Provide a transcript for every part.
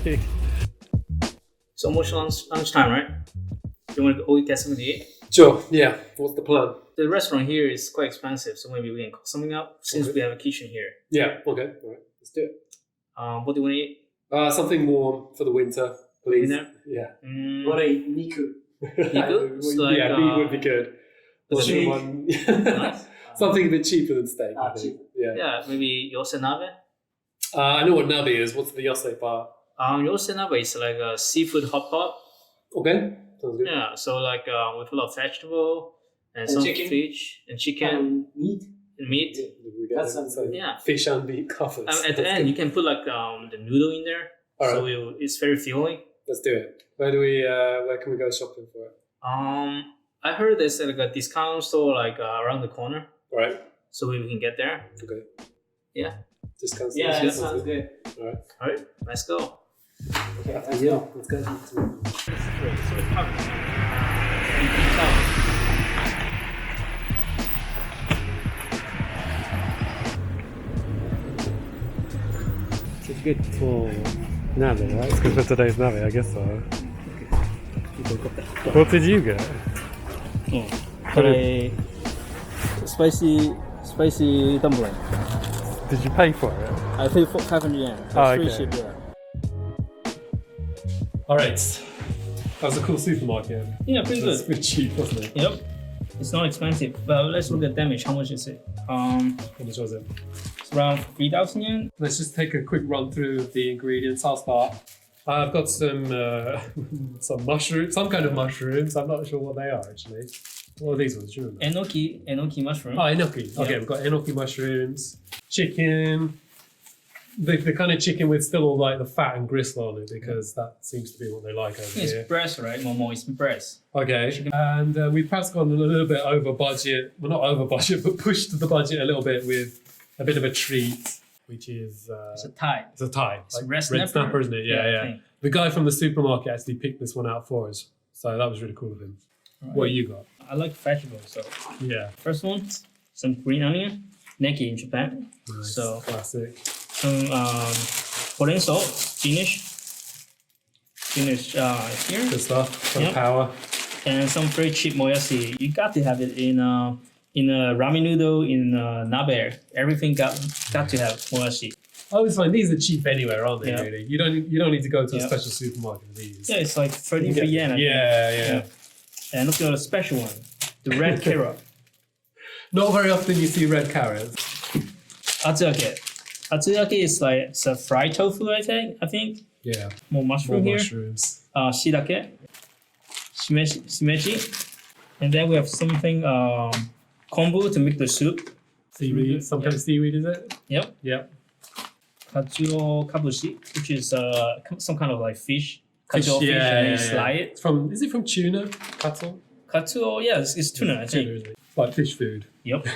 Okay. It's almost lunchtime, right? You want to go get something to eat? Sure. Yeah. What's the plan? The restaurant here is quite expensive, so maybe we can cook something up since Okay. we have a kitchen here. Yeah. Okay. All right. Let's do it. What do you want to eat? Something warm for the winter, please. Winter? Yeah. What a niku. Niku? It's like, yeah, meat would be good. Or steak. someone- Nice. Something a bit cheaper than steak, I think. Cheap. Yeah. Yeah, maybe yosenabe. I know what nabe is. What's the yosei part? Yosenabe is like a seafood hot pot. Okay. Sounds good. Yeah, so like we put a lot of vegetable and some chicken. fish and chicken Meat. and meat. That sounds good. Yeah. Fish and meat covers. At the end, you can put like the noodle in there, All so right. it's very filling. Let's do it. Where can we go shopping for it? I heard there's like a discount store like around the corner, All right. so we can get there. Okay. Yeah. Discounts. Yeah, Sounds that sounds good. All right. All right, let's go. Okay, Let's go. Let's go. It's good for nabe, right? It's good for today's nabe, I guess so. What did you get? Spicy dumpling. Did you pay for it? I paid for 500 yen. Oh, okay. Ship, yeah. All right. That was a cool supermarket. Yeah, pretty It was good. pretty cheap, wasn't it? Yep. It's not expensive, but let's look at damage. How much is it? How much was it? It's around 3,000 yen. Let's just take a quick run through of the ingredients. I'll start. I've got some mushrooms, some kind of mushrooms. I'm not sure what they are actually. What are these ones? Do you remember? Enoki mushroom. Oh, enoki. Okay, Yeah. we've got enoki mushrooms, chicken. The kind of chicken with still all like the fat and gristle on it because that seems to be what they like over It's here. breast, right? Momo is breast. Okay, and we've perhaps gone a little bit over budget. Well, not over budget, but pushed the budget a little bit with a bit of a treat, which is It's a Thai. it's a Thai. It's a Like red snapper, snapper, isn't it? I Yeah. think. The guy from the supermarket actually picked this one out for us, so that was really cool of him. Right. What you got? I like vegetables, so Yeah, first one, some green onion, neki in Japan. nice. So- Classic. Some foreign salt, Finnish here, Good stuff. Some Yep. power. and some very cheap moyashi. You got to have it in a ramen noodle, in nabe. Everything got to have moyashi. I always find these are cheap anywhere, aren't they? Yeah. Really, you don't need to go to a Yeah. special supermarket for these. Yeah, it's like 33 yen. I think. Yeah. And look at the special one, the red carrot, Not very often you see red carrots. atsuyake. Atsuyake is like it's a fried tofu, I think. Yeah, More mushroom more here. mushrooms. Shiitake, shimeji, and then we have something kombu to make the soup. Seaweed, some kind of seaweed, is it? Yep. Yep. Katsuobushi, which is some kind of like fish. Fish, Katsuo fish, yeah, and then you yeah, slide yeah. it. Is it from tuna? Katsu? Katsuo, yeah, it's tuna, I Tuna, think. isn't it? Like fish food. Yep.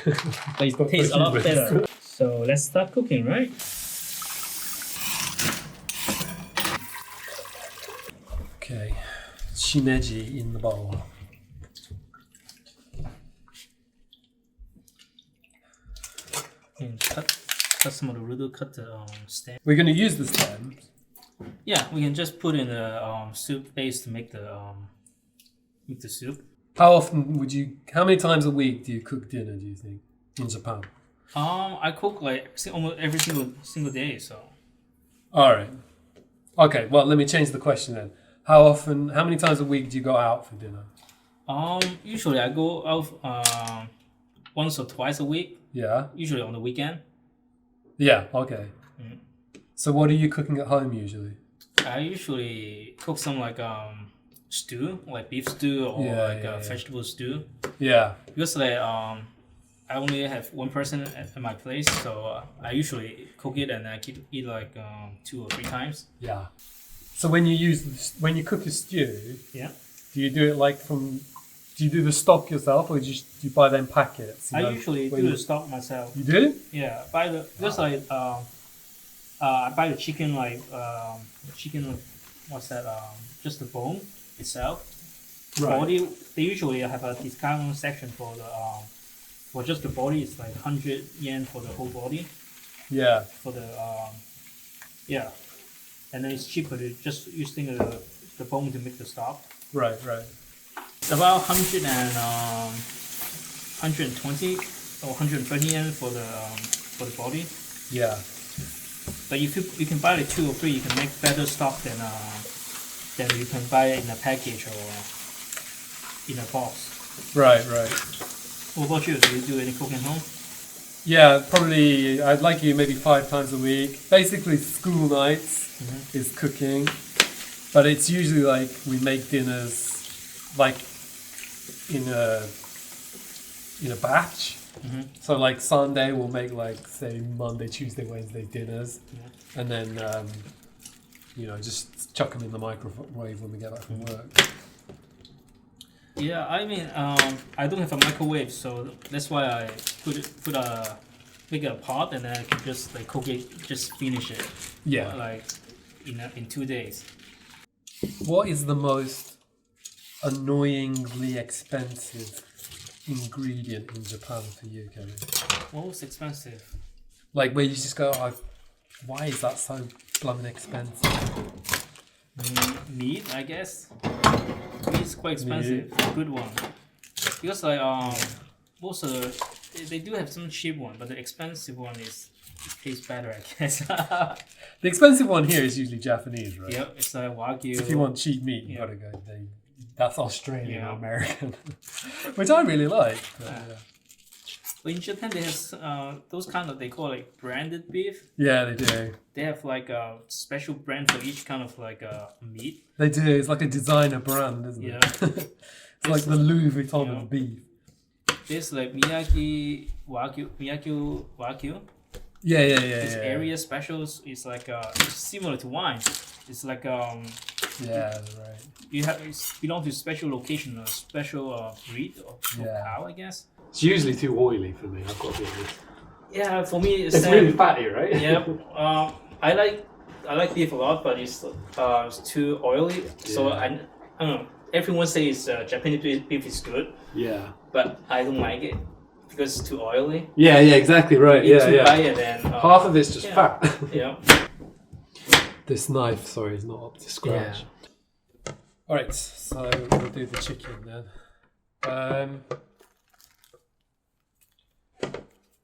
But it Got tastes a lot fish better. So let's start cooking, right? Okay, shimeji in the bowl. And cut some of the noodle, cut the stem. We're going to use the stem. Yeah, we can just put in the soup base to make the soup. How often how many times a week do you cook dinner, do you think, in Japan? I cook like almost every single day, so All right. Okay, well, let me change the question then. How many times a week do you go out for dinner? usually I go out once or twice a week, Yeah. usually on the weekend. Yeah, okay. Mhm. So what are you cooking at home usually? I usually cook some like stew, like beef stew or Yeah. vegetable stew. Yeah. Because like I only have one person at my place, so I usually cook it and I eat like 2 or 3 times. Yeah. So when you cook a stew, Yeah. do you do it do you do the stock yourself or do you buy them packets? I usually do the stock myself. You do? Yeah, because like I buy the chicken what's that? Just the bone itself. Right. Body, they usually have a discount section for the for just the body. It's like 100 yen for the whole body. Yeah. For the yeah, and then it's cheaper to just using the bone to make the stock. Right, right. It's about 120 or 130 yen for the body. Yeah. But if you can buy like 2 or 3, you can make better stock than you can buy it in a package or in a box. Right, right. What about you? Do you do any cooking home? Yeah, probably. I'd like you maybe 5 times a week. Basically, school nights is cooking, but it's usually like we make dinners like in a batch. So like Sunday we'll make like say Monday, Tuesday, Wednesday dinners, and then just chuck them in the microwave when we get back from work. Yeah, I mean, I don't have a microwave, so that's why I make a pot and then I can just like cook it, just finish it. Yeah. Like in 2 days. What is the most annoyingly expensive ingredient in Japan for you, Kevin? Most expensive? Like where you just go, why is that so blooming expensive? Meat, I guess. Meat's quite expensive. A good one. Because like most of they do have some cheap one, but the expensive one tastes better, I guess. The expensive one here is usually Japanese, right? Yep, it's like Wagyu. If you want cheap meat, you gotta go. That's Australian or Yeah. American, which I really like. But, But in Japan, they have those kind of, they call it branded beef. yeah, they do. They have like a special brand for each kind of like meat. They do. It's like a designer brand, isn't Yeah. it? It's like the Louis Vuitton of beef. There's like Miyagi Wagyu. Yeah. This area specials is like it's similar to wine. It's like Yeah, right. you have belong to special location, a special breed of cow, I guess. It's usually too oily for me, I've got to be honest. Yeah, for me It's really fatty, right? Yeah, I like beef a lot, but it's too oily. So Yeah. I don't know. Everyone says Japanese beef is good, Yeah. but I don't like it because it's too oily. Yeah, exactly right. You need Yeah, to buy yeah. it and Half of it's just yeah. fat. Yeah. This knife, sorry, is not up to scratch. All right, so we'll do the chicken then.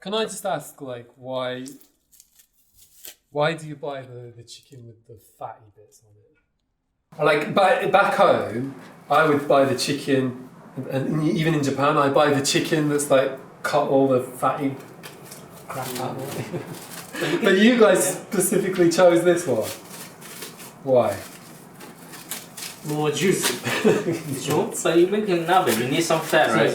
Can I just ask, like, why do you buy the chicken with the fatty bits on it? Like back home, I would buy the chicken, and even in Japan, I buy the chicken that's like cut all the fatty crap out of it. But you guys specifically chose this one. Why? More juicy. Sure. But you make a nabe, you need some fat, right?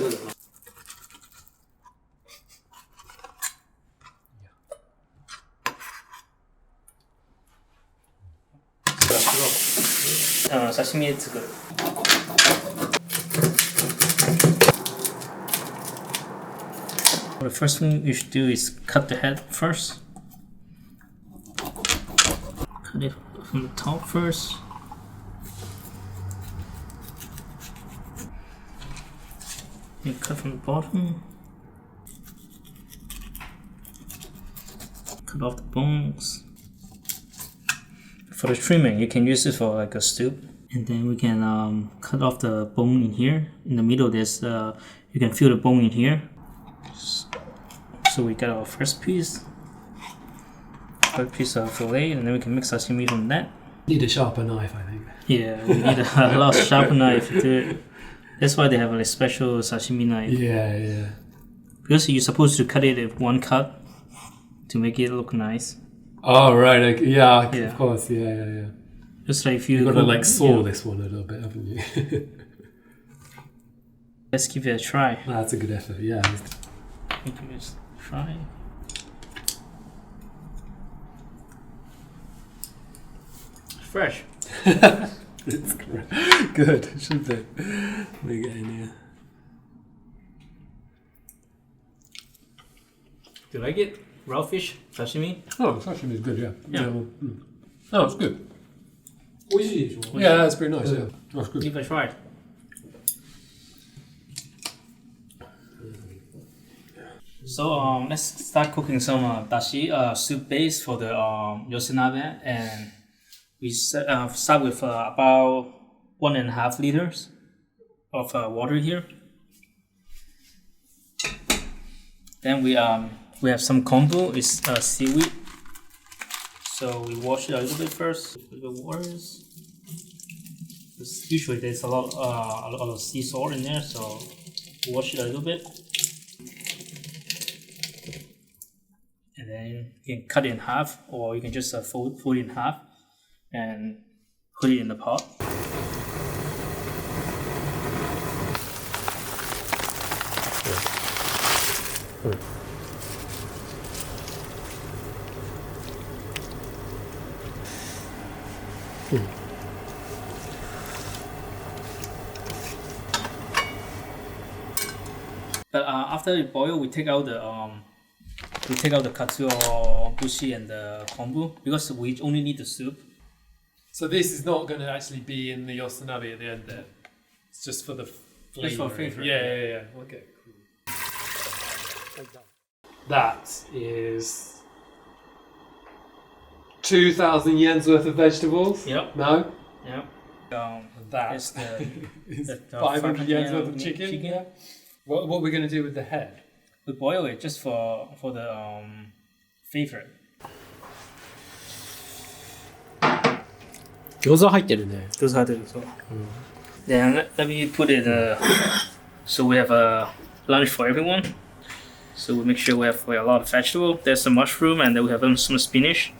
Sashimi is good. The first thing you should do is cut the head first. Cut it from the top first. And cut from the bottom. Cut off the bones. For the trimming, you can use it for like a soup. And then we can cut off the bone in here. In the middle, there's you can feel the bone in here. So we got our first piece. First piece of fillet, and then we can mix sashimi from that. Need a sharper knife, I think. Yeah, we need a lot of sharp knife to do it. That's why they have a special sashimi knife. Yeah. Because you're supposed to cut it with one cut to make it look nice. Oh, right. Okay. Yeah, Yeah. of course. Yeah. Just like if you You've got to like saw Yeah. this one a little bit, haven't you? Let's give it a try. That's a good effort, yeah. We can just try. Fresh. It's good, it should be. Let me get in here. Do you like it? Raw fish? Sashimi? Oh, the sashimi is good, yeah. Yeah. Oh, it's good. 美味しいでしょ Yeah, that's pretty nice, yeah. That's good. Give it a try. So let's start cooking some dashi soup base for the yosenabe, and We start with about 1.5 liters of water here. Then we have some kombu. It's seaweed. So we wash it a little bit first with the waters. Usually there's a lot of sea salt in there, so wash it a little bit. And then you can cut it in half, or you can just fold it in half and put it in the pot. But after it boil, we take out the katsuobushi and the kombu because we only need the soup. So this is not going to actually be in the yosenabe at the end there. It's just for the flavor. Just for flavor. Yeah. Okay, cool. Like that. That is 2,000 yen's worth of vegetables. Yep. No. Yep. And that is is the 500 yen's worth of yen chicken. Yeah. What are we going to do with the head? We boil it just for the flavor. 餃子入ってるね。 Those are the so. Then let me put it. So we have a lunch for everyone. So we make sure we have a lot of vegetable. There's some mushroom, and then we have some spinach.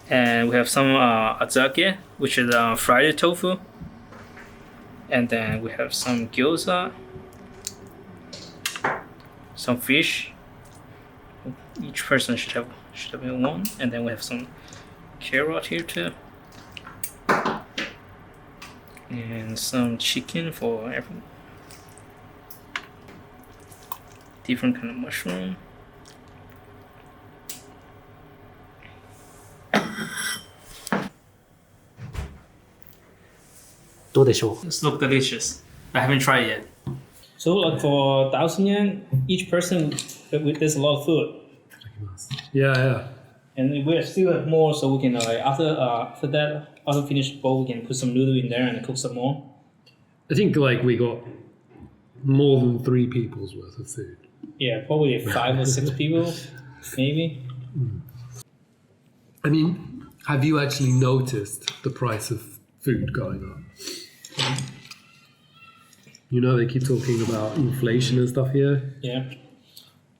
And we have some azake, which is fried tofu. And then we have some gyoza, some fish. Each person should have one. And then we have some carrot here too. And some chicken for everyone. Different kind of mushroom. This looks delicious. I haven't tried it yet. So like for 1,000 yen, each person, there's a lot of food. Yeah. And we still have more, so we can after that, after finish bowl, we can put some noodle in there and cook some more. I think like we got more than 3 people's worth of food. Yeah, probably 5 or 6 people, maybe. I mean, have you actually noticed the price of food going up? You know, they keep talking about inflation and stuff here. Yeah.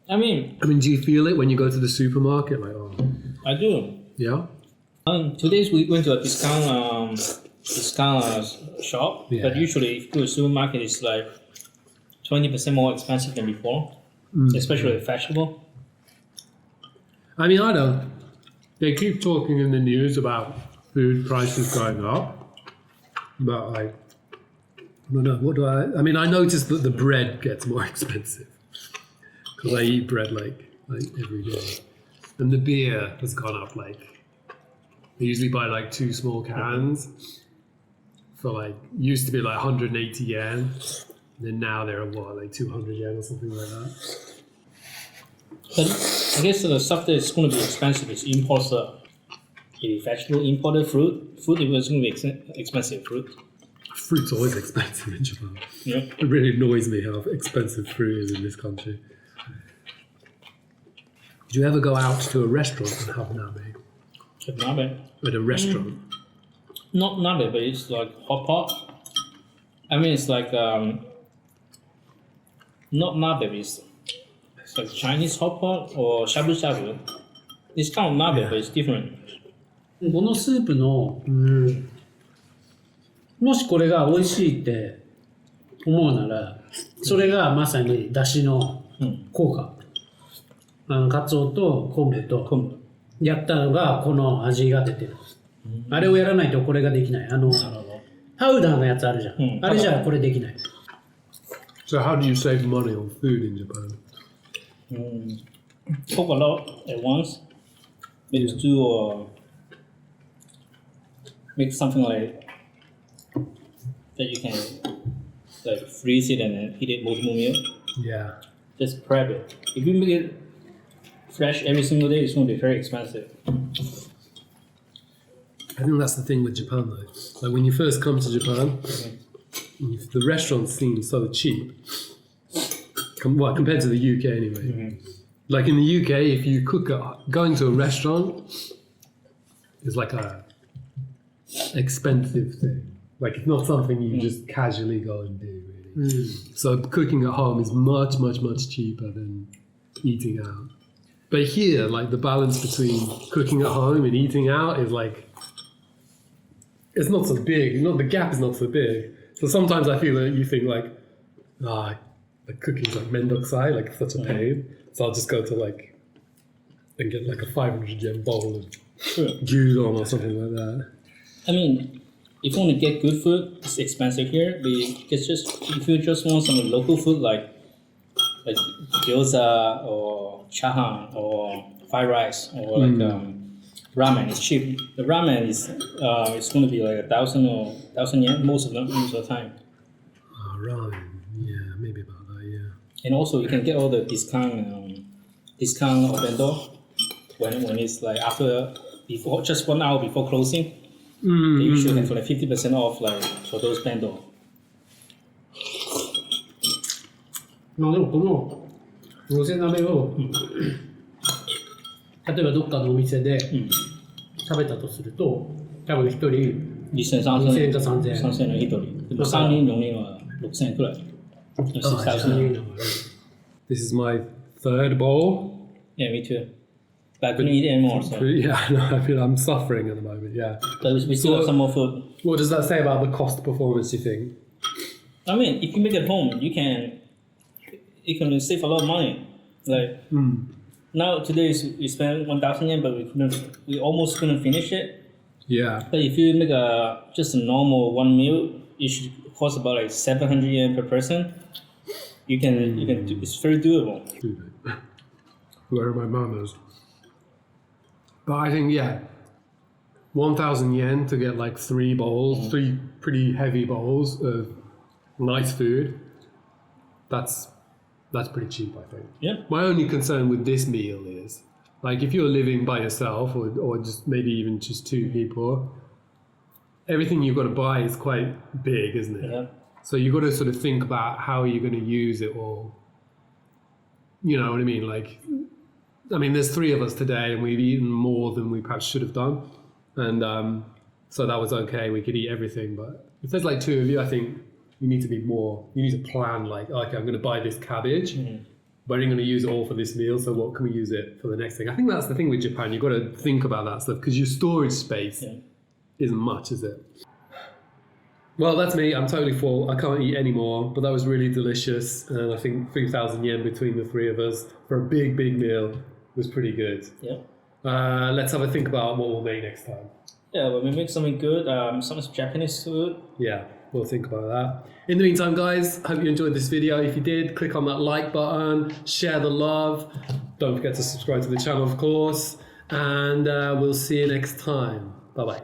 I mean, do you feel it when you go to the supermarket? Like, oh, I do. yeah? Today we went to a discount shop, Yeah. but usually if you go to a supermarket, it's like 20% more expensive than before, especially with vegetable. I mean, I don't. They keep talking in the news about food prices going up, but like, I don't know. What do I mean, I noticed that the bread gets more expensive because I eat bread like every day, and the beer has gone up. Like, they usually buy like 2 small cans for like used to be like 180 yen, then now they're what, like 200 yen or something like that. But I guess the stuff that is going to be expensive is imported vegetable, imported fruit. Fruit is going to be expensive fruit. Fruit's always expensive in Japan. Yeah. It really annoys me how expensive fruit is in this country. Did you ever go out to a restaurant and have nabe? Nabe. At a restaurant? Not nabe, but it's like hot pot. I mean, it's like not nabe, it's like Chinese hot pot or shabu shabu. It's kind of nabe, but it's different. このスープの、もしこれが美味しいって思うなら、それがまさに出汁の効果。カツオと昆布とやったのがこの味が出てる。あれをやらないとこれができない。パウダーのやつあるじゃん。あれじゃこれできない。So how do you save money on food in Japan? Cook a lot at once. Maybe do make something like that you can like freeze it and then eat it multiple meal. Yeah. Just prep it. If you make it fresh every single day, it's going to be very expensive. I think that's the thing with Japan though. Like when you first come to Japan, the restaurants seem so cheap. Compared to the UK anyway. Like in the UK, if you going to a restaurant is like a expensive thing. Like it's not something you just casually go and do really. So cooking at home is much, much, much cheaper than eating out. But here, like the balance between cooking at home and eating out is like, it's not so big. The gap is not so big. So sometimes I feel that you think like, the cooking's like mendokusai, like such a pain. So I'll just go to like, and get like a 500 yen bowl of gyudon or something like that. I mean, if you want to get good food, it's expensive here. But if you just want some local food like gyoza or chahan or fried rice or like ramen, it's cheap. The ramen is it's going to be like 1,000 or 1,000 yen most of the time. Ramen, yeah, maybe about that, yeah. And also you can get all the discount of vendor when it's like before just 1 hour before closing. They usually have like 50% off like for those vendor. まあでもこの寄せ鍋を、例えばどっかのお店で食べたとすると、多分1人2000円か3000円。3000円の1人。でも3人4人は6000円くらい。This is my third bowl. Yeah, me too. But I couldn't eat anymore. So. Yeah, no, I feel I'm suffering at the moment, yeah. But we still have some more food. What does that say about the cost performance, you think? I mean, if you make it home, you can save a lot of money. Like now today we spent 1,000 yen, but we almost couldn't finish it. Yeah. But if you make just a normal one meal, it should cost about like 700 yen per person. You can do, it's very doable. Where are my manners? But I think 1,000 yen to get like 3 bowls, 3 pretty heavy bowls of nice food. That's pretty cheap, I think. Yeah. My only concern with this meal is, like, if you're living by yourself or just maybe even just 2 people, everything you've got to buy is quite big, isn't it? Yeah. So you've got to sort of think about how you're going to use it all. You know what I mean? Like, I mean, there's 3 of us today and we've eaten more than we perhaps should have done. And so that was okay. We could eat everything. But if there's like 2 of you, I think you need to be more, you need to plan like, okay, I'm going to buy this cabbage, but I'm going to use it all for this meal. So what can we use it for the next thing? I think that's the thing with Japan. You've got to think about that stuff because your storage space isn't much, is it? Well, that's me. I'm totally full. I can't eat anymore, but that was really delicious. And I think 3,000 yen between the 3 of us for a big, big meal was pretty good. Yeah. Let's have a think about what we'll make next time. Yeah, when we make something good, some Japanese food. Yeah, we'll think about that. In the meantime, guys, hope you enjoyed this video. If you did, click on that like button, share the love. Don't forget to subscribe to the channel, of course. And we'll see you next time. Bye-bye.